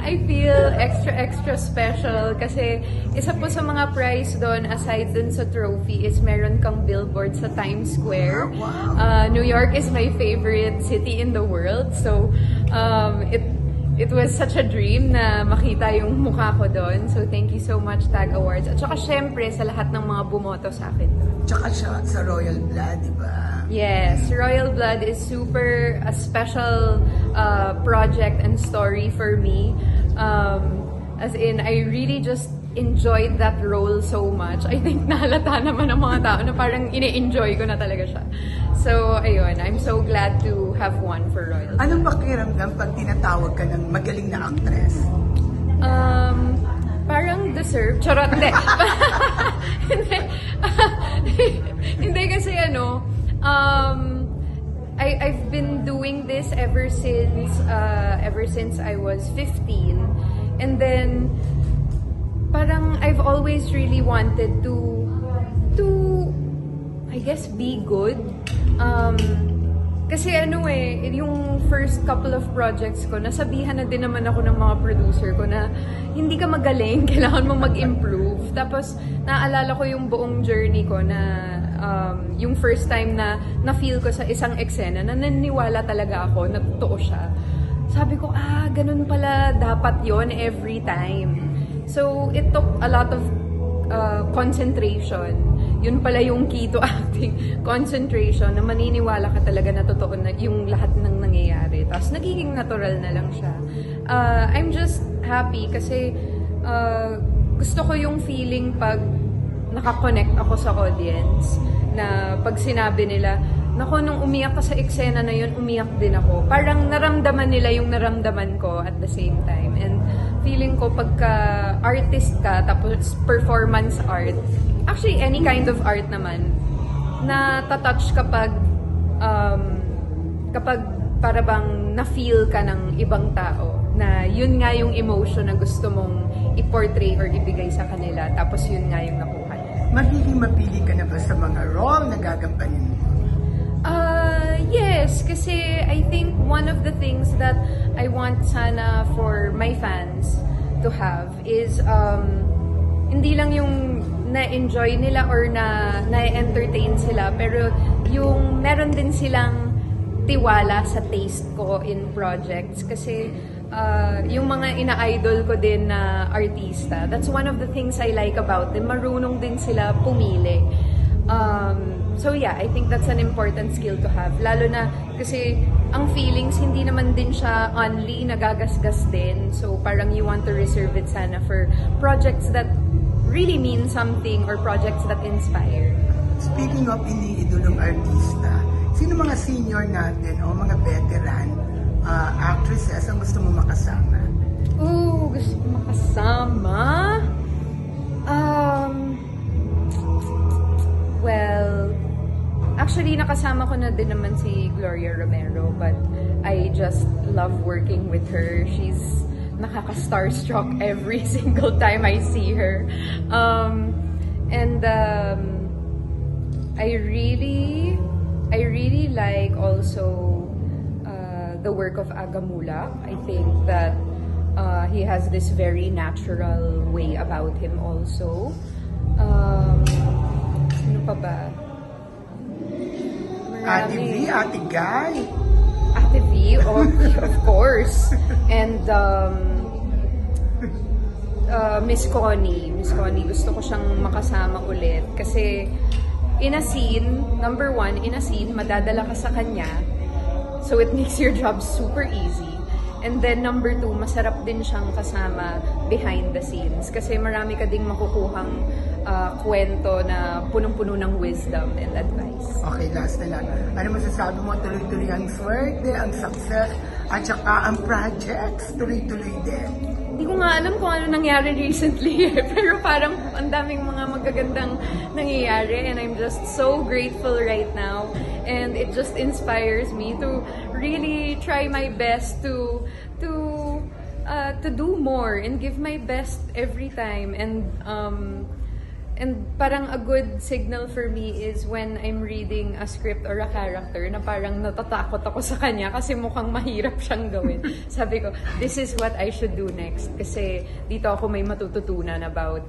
I feel extra special kasi isa po sa mga prize doon aside dun sa trophy is meron kang billboard sa Times Square. New York is my favorite city in the world, so it was such a dream na makita yung mukha ko doon. So thank you so much TAG Awards. At saka syempre sa lahat ng mga bumoto sa akin doon. Tsaka siya sa Royal Blood, di ba? Yes, Royal Blood is super a special project and story for me. As in, I really just enjoyed that role so much. I think nahalata naman ng mga tao na parang ini-enjoy ko na talaga siya. So, ayun, I'm so glad to have won for Royal Blood. Anong pakiramdam pag tinatawag ka ng magaling na actress? Parang deserve. Charot, hindi. Hindi kasi ano, I've been doing this ever since I was 15, and then parang I've always really wanted to I guess be good. Kasi ano yung first couple of projects ko, nasabihan na din naman ako ng mga producer ko na hindi ka magaling, kailangan mo mag-improve. Tapos naalala ko yung buong journey ko na yung first time na na-feel ko sa isang eksena na naniniwala talaga ako na totoo siya. Sabi ko, ganun pala dapat yon every time. So it took a lot of concentration. Yun pala yung key to acting. Concentration, na maniniwala ka talaga na totoo na yung lahat ng nangyayari. Tapos nagiging natural na lang siya. I'm just happy kasi gusto ko yung feeling pag nakakonect ako sa audience, na pag sinabi nila, naku, nung umiyak ka sa eksena na yun, umiyak din ako. Parang naramdaman nila yung naramdaman ko at the same time. And feeling ko pagka artist ka, tapos performance art, actually any kind of art naman, na tatouch kapag para bang na-feel ka ng ibang tao, na yun nga yung emotion na gusto mong i-portray or ibigay sa kanila, tapos yun nga yung nakuha nila. Magiging mapili ka na ba sa mga role na gagampanin mo? Yes, kasi I think one of the things that I want sana for my fans to have is hindi lang yung na-enjoy nila or na-entertain sila, pero yung meron din silang tiwala sa taste ko in projects. Kasi yung mga ina-idol ko din na artista, that's one of the things I like about them. Marunong din sila pumili. So yeah, I think that's an important skill to have. Lalo na kasi ang feelings, hindi naman din siya only nagagasgas din. So parang you want to reserve it sana for projects that really mean something or projects that inspire. Speaking of iniidolong artista, sino mga senior natin o mga veteran actresses ang gusto mo makasama? Gusto ko makasama? Well, actually, nakasama ko na din naman si Gloria Romero, but I just love working with her. She's nakaka-starstruck every single time I see her. I really like also the work of Agamula. I think that he has this very natural way about him also. Ano pa ba? Ate V, Ate Guy. Ate V, of course. And Miss Connie. Miss Connie, gusto ko siyang makasama ulit. Kasi in a scene, number one, in a scene, madadala ka sa kanya. So it makes your job super easy. And then number two, masarap din siyang kasama behind the scenes. Kasi marami ka ding makukuhang kwento na punong-puno ng wisdom and advice. Okay, last na lang. Ano masasabi mo? Tuloy-tuloy ang swerte, ang success, at saka ang projects, tuloy-tuloy din. Hindi ko nga alam kung ano nangyari recently pero parang ang daming mga magagandang nangyayari, and I'm just so grateful right now, and it just inspires me to really try my best to do more and give my best every time, and And parang a good signal for me is when I'm reading a script or a character na parang natatakot ako sa kanya kasi mukhang mahirap siyang gawin. Sabi ko, this is what I should do next. Kasi dito ako may matututunan about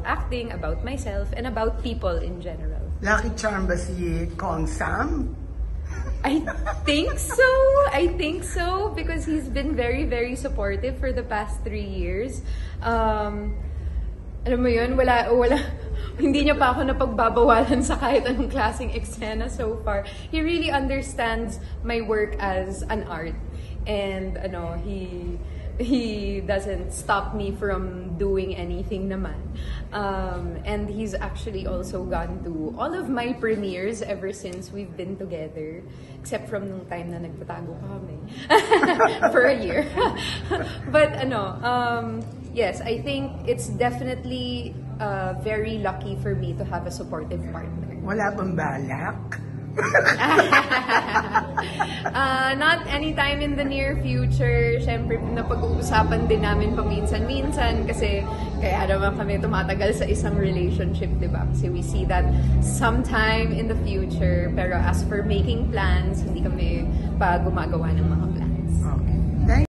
acting, about myself, and about people in general. Lucky charm ba si Kong Sam? I think so because he's been very, very supportive for the past 3 years. Alam mo yun, wala, hindi niya pa ako napagbabawalan sa kahit anong klaseng eksena so far. He really understands my work as an art. And he doesn't stop me from doing anything naman. And he's actually also gone to all of my premieres ever since we've been together. Except from nung time na nagtatago pa kami. For a year. But yes, I think it's definitely very lucky for me to have a supportive partner. Wala bang balak? Not anytime in the near future. Siyempre, napag-uusapan din namin paminsan-minsan kasi kaya naman kami tumatagal sa isang relationship, di ba? Kasi we see that sometime in the future. Pero as for making plans, hindi kami pa gumagawa ng mga plans.